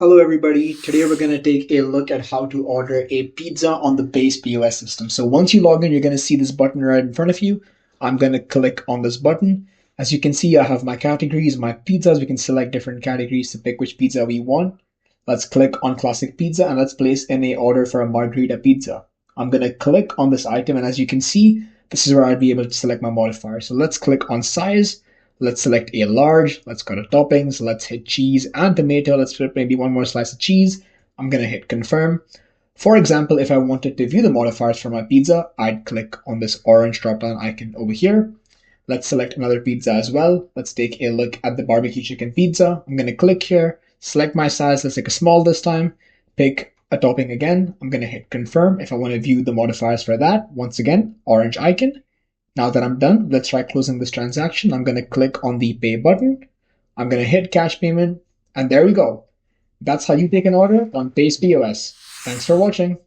Hello everybody, today we're going to take a look at how to order a pizza on the PAYS POS system. So once you log in, you're going to see this button right in front of you. I'm going to click on this button. As you can see, I have my categories, my pizzas. We can select different categories to pick which pizza we want. Let's click on classic pizza and let's place in a order for a margherita pizza. I'm going to click on this item, and as you can see, this is where I'd be able to select my modifier. So let's click on size. Let's select a large. Let's go to toppings. Let's hit cheese and tomato. Let's put maybe one more slice of cheese. I'm going to hit confirm. For example, if I wanted to view the modifiers for my pizza, I'd click on this orange drop down icon over here. Let's select another pizza as well. Let's take a look at the barbecue chicken pizza. I'm going to click here, select my size. Let's take a small this time. Pick a topping again. I'm going to hit confirm if I want to view the modifiers for that. Once again, orange icon. Now that I'm done, let's try closing this transaction. I'm going to click on the pay button. I'm going to hit cash payment, and there we go. That's how you take an order on PAYS POS. Thanks for watching.